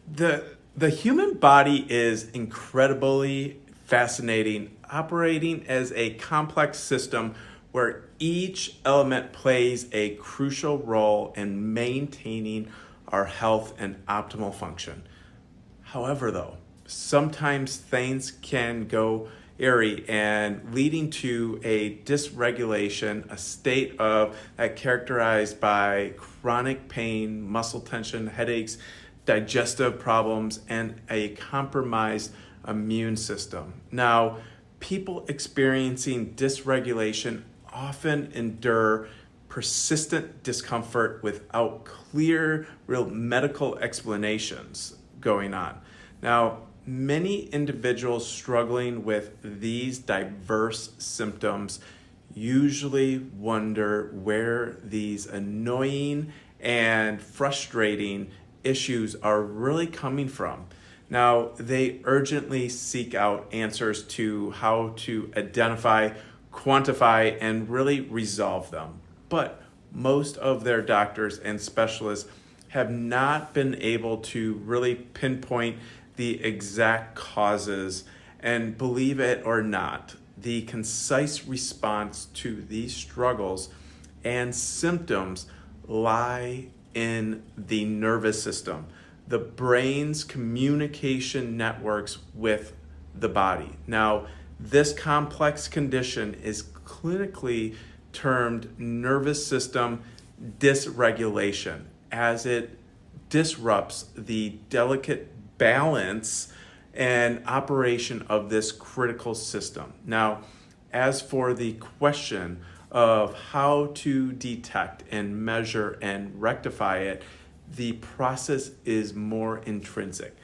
The human body is incredibly fascinating, operating as a complex system where each element plays a crucial role in maintaining our health and optimal function. However, though, sometimes things can go airy and leading to a dysregulation, a state of that characterized by chronic pain, muscle tension, headaches, digestive problems, and a compromised immune system. Now, people experiencing dysregulation often endure persistent discomfort without clear, real medical explanations going on. Now, many individuals struggling with these diverse symptoms usually wonder where these annoying and frustrating issues are really coming from. Now, they urgently seek out answers to how to identify, quantify, and really resolve them. But most of their doctors and specialists have not been able to really pinpoint the exact causes, and believe it or not, the concise response to these struggles and symptoms lie in the nervous system, the brain's communication networks with the body. Now, this complex condition is clinically termed nervous system dysregulation, as it disrupts the delicate balance and operation of this critical system. Now, as for the question of how to detect and measure and rectify it, the process is more intrinsic.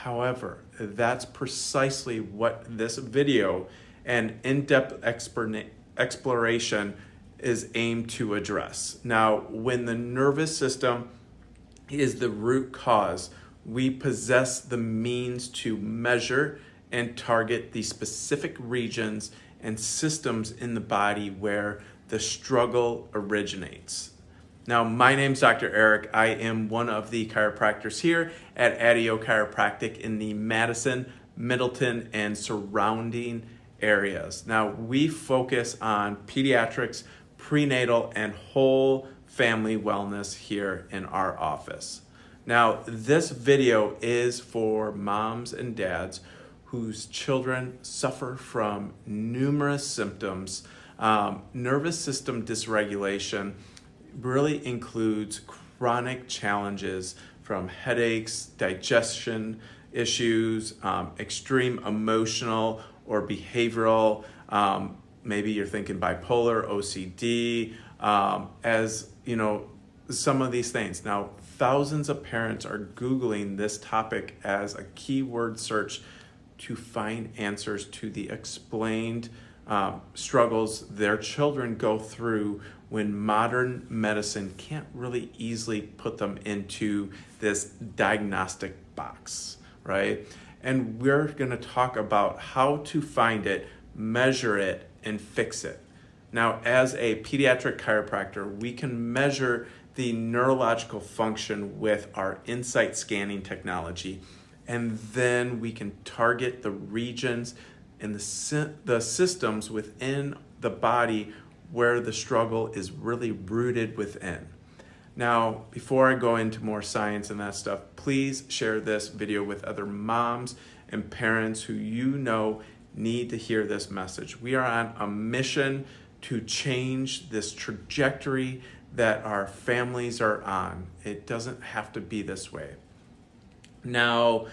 However, that's precisely what this video and in-depth exploration is aimed to address. Now, when the nervous system is the root cause, we possess the means to measure and target the specific regions and systems in the body where the struggle originates. Now, my name's Dr. Eric. I am one of the chiropractors here at Adio Chiropractic in the Madison, Middleton, and surrounding areas. Now, we focus on pediatrics, prenatal, and whole family wellness here in our office. Now, this video is for moms and dads whose children suffer from numerous symptoms. Nervous system dysregulation really includes chronic challenges from headaches, digestion issues, extreme emotional or behavioral, maybe you're thinking bipolar, OCD, as you know, some of these things. Now, thousands of parents are Googling this topic as a keyword search to find answers to the explained struggles their children go through when modern medicine can't really easily put them into this diagnostic box, right? And we're going to talk about how to find it, measure it, and fix it. Now, as a pediatric chiropractor, we can measure the neurological function with our insight scanning technology, and then we can target the regions and the systems within the body where the struggle is really rooted within. Now, before I go into more science and that stuff, please share this video with other moms and parents who you know need to hear this message. We are on a mission to change this trajectory that our families are on. It doesn't have to be this way. Now,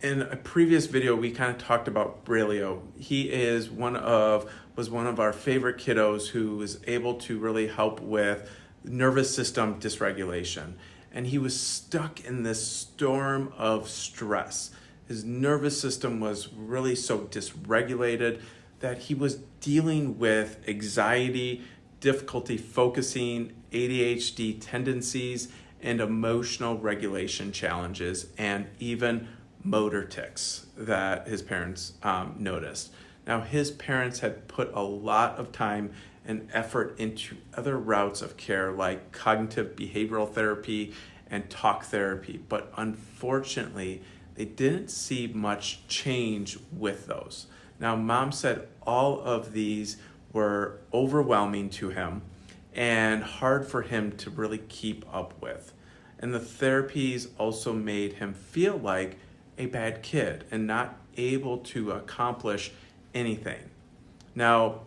in a previous video, we kind of talked about Braulio. He was one of our favorite kiddos who was able to really help with nervous system dysregulation. And he was stuck in this storm of stress. His nervous system was really so dysregulated that he was dealing with anxiety, difficulty focusing, ADHD tendencies, and emotional regulation challenges, and even motor tics that his parents noticed. Now, his parents had put a lot of time and effort into other routes of care like cognitive behavioral therapy and talk therapy. But unfortunately, they didn't see much change with those. Now, mom said all of these were overwhelming to him and hard for him to really keep up with. And the therapies also made him feel like a bad kid and not able to accomplish anything. Now,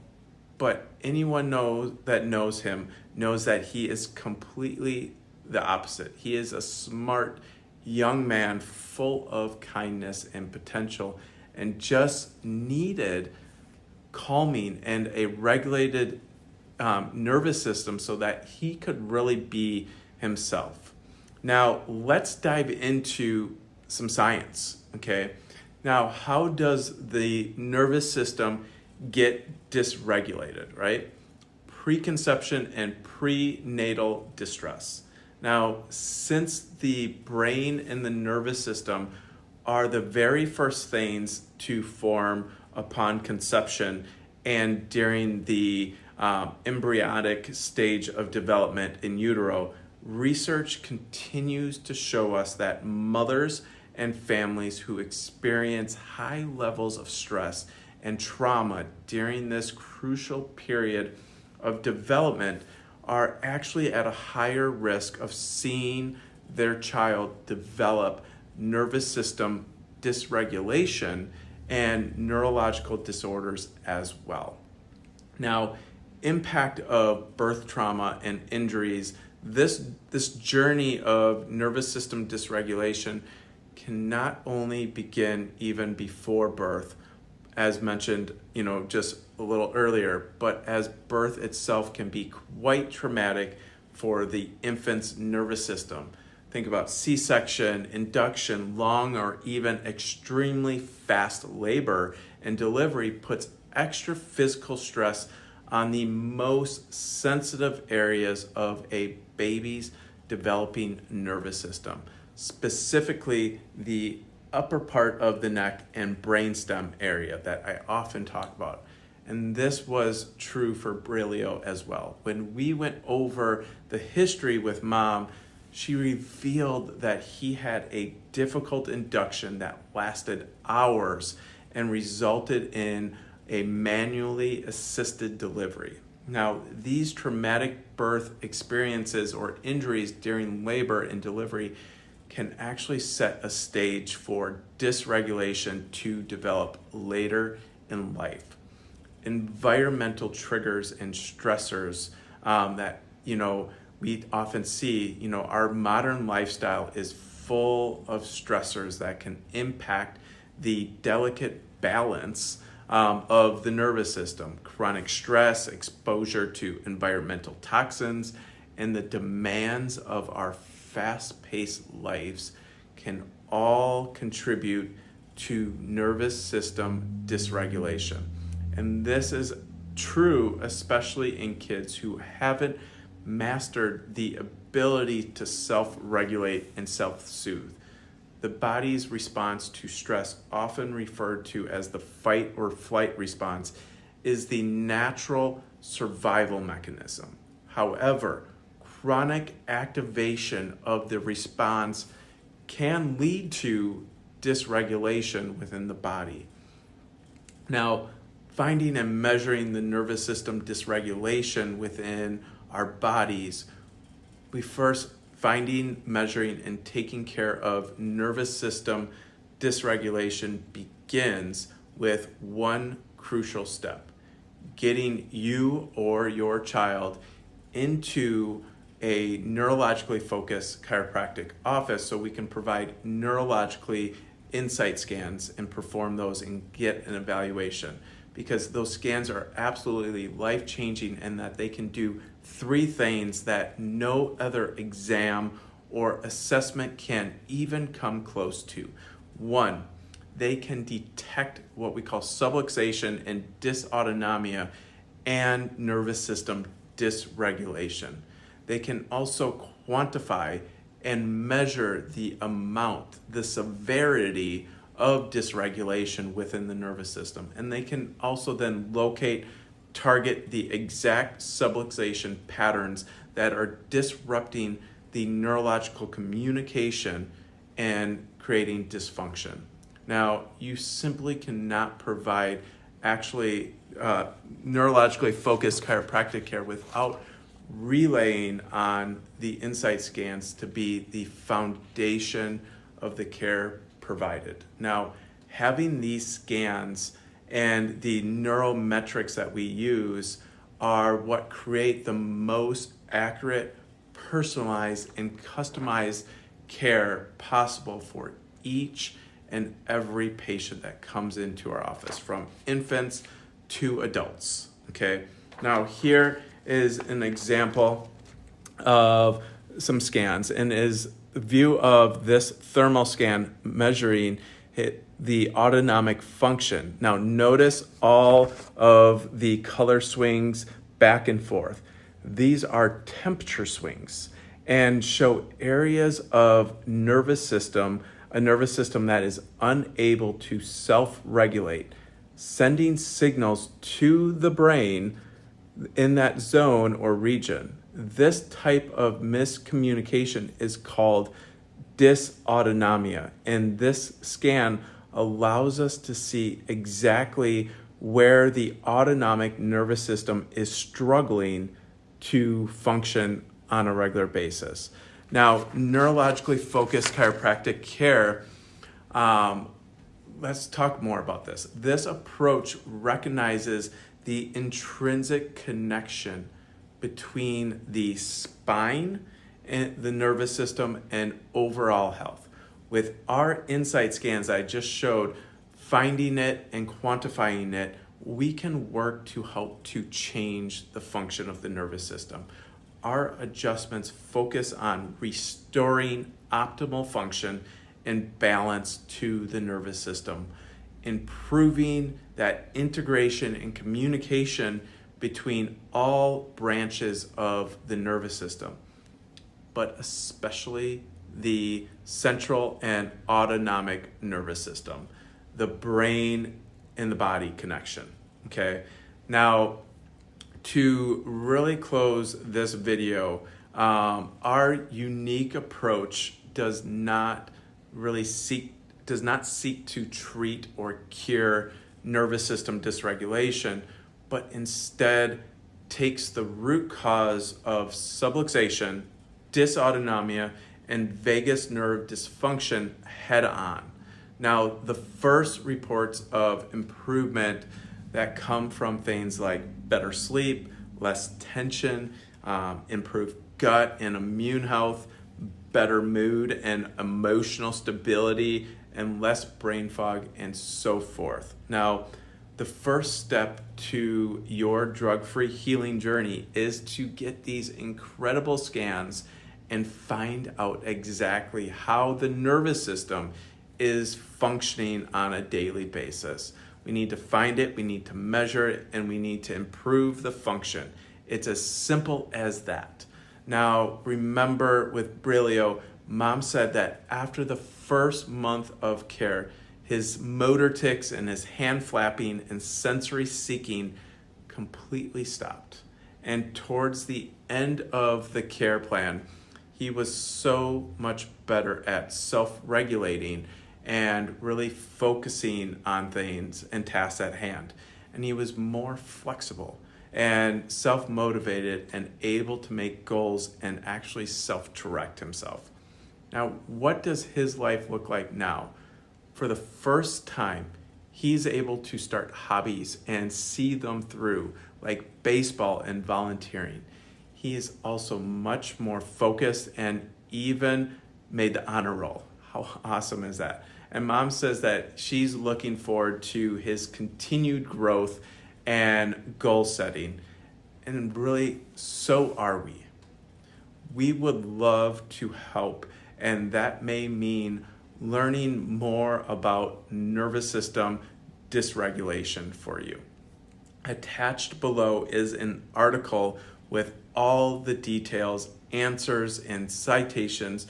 but anyone knows him knows that he is completely the opposite. He is a smart young man full of kindness and potential, and just needed calming and a regulated nervous system so that he could really be himself. Now, let's dive into some science, okay? Now, how does the nervous system get dysregulated, right? Preconception and prenatal distress. Now, since the brain and the nervous system are the very first things to form upon conception and during the embryonic stage of development in utero, research continues to show us that mothers and families who experience high levels of stress and trauma during this crucial period of development are actually at a higher risk of seeing their child develop nervous system dysregulation and neurological disorders as well. Now, impact of birth trauma and injuries, this journey of nervous system dysregulation can not only begin even before birth, as mentioned, just a little earlier, but as birth itself can be quite traumatic for the infant's nervous system. Think about C-section, induction, long or even extremely fast labor and delivery puts extra physical stress on the most sensitive areas of a baby's developing nervous system, specifically the upper part of the neck and brainstem area that I often talk about. And this was true for Brilio as well. When we went over the history with mom, she revealed that he had a difficult induction that lasted hours and resulted in a manually assisted delivery. Now, these traumatic birth experiences or injuries during labor and delivery can actually set a stage for dysregulation to develop later in life. Environmental triggers and stressors that, we often see, our modern lifestyle is full of stressors that can impact the delicate balance of the nervous system. Chronic stress, exposure to environmental toxins, and the demands of our fast-paced lives can all contribute to nervous system dysregulation. And this is true especially in kids who haven't mastered the ability to self-regulate and self-soothe. The body's response to stress, often referred to as the fight or flight response, is the natural survival mechanism. However, chronic activation of the response can lead to dysregulation within the body. Now, finding and measuring the nervous system dysregulation within our bodies, we first finding, measuring, and taking care of nervous system dysregulation begins with one crucial step: getting you or your child into a neurologically focused chiropractic office so we can provide neurologically insight scans and perform those and get an evaluation, because those scans are absolutely life-changing and that they can do three things that no other exam or assessment can even come close to. One, they can detect what we call subluxation and dysautonomia and nervous system dysregulation. They can also quantify and measure the amount, the severity of dysregulation within the nervous system. And they can also then target the exact subluxation patterns that are disrupting the neurological communication and creating dysfunction. Now, you simply cannot provide actually neurologically focused chiropractic care without relaying on the insight scans to be the foundation of the care provided. Now, having these scans and the neurometrics that we use are what create the most accurate, personalized, and customized care possible for each and every patient that comes into our office, from infants to adults, okay? Now, here is an example of some scans, and is a view of this thermal scan measuring the autonomic function. Now, notice all of the color swings back and forth. These are temperature swings and show areas of a nervous system that is unable to self-regulate, sending signals to the brain in that zone or region. This type of miscommunication is called dysautonomia, and this scan allows us to see exactly where the autonomic nervous system is struggling to function on a regular basis. Now, neurologically focused chiropractic care, let's talk more about this. This approach recognizes the intrinsic connection between the spine and the nervous system and overall health. With our insight scans I just showed, finding it and quantifying it, we can work to help to change the function of the nervous system. Our adjustments focus on restoring optimal function and balance to the nervous system, improving that integration and communication between all branches of the nervous system, but especially the central and autonomic nervous system, the brain and the body connection, okay? Now, to really close this video, our unique approach does not seek to treat or cure nervous system dysregulation, but instead takes the root cause of subluxation, dysautonomia, and vagus nerve dysfunction head on. Now, the first reports of improvement that come from things like better sleep, less tension, improved gut and immune health, better mood and emotional stability, and less brain fog, and so forth. Now, the first step to your drug-free healing journey is to get these incredible scans and find out exactly how the nervous system is functioning on a daily basis. We need to find it, we need to measure it, and we need to improve the function. It's as simple as that. Now, remember with Brilio, Mom said that after the first month of care, his motor tics and his hand flapping and sensory seeking completely stopped. And towards the end of the care plan, he was so much better at self-regulating and really focusing on things and tasks at hand. And he was more flexible and self-motivated and able to make goals and actually self-direct himself. Now, what does his life look like now? For the first time, he's able to start hobbies and see them through, like baseball and volunteering. He is also much more focused and even made the honor roll. How awesome is that? And Mom says that she's looking forward to his continued growth and goal setting. And really, so are we. We would love to help, and that may mean learning more about nervous system dysregulation for you. Attached below is an article with all the details, answers, and citations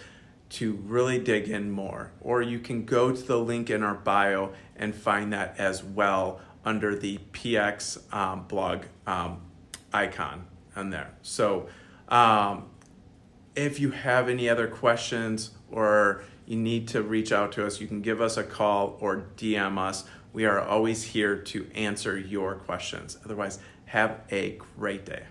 to really dig in more. Or you can go to the link in our bio and find that as well under the PX blog icon on there. So If you have any other questions or you need to reach out to us, you can give us a call or DM us. We are always here to answer your questions. Otherwise, have a great day.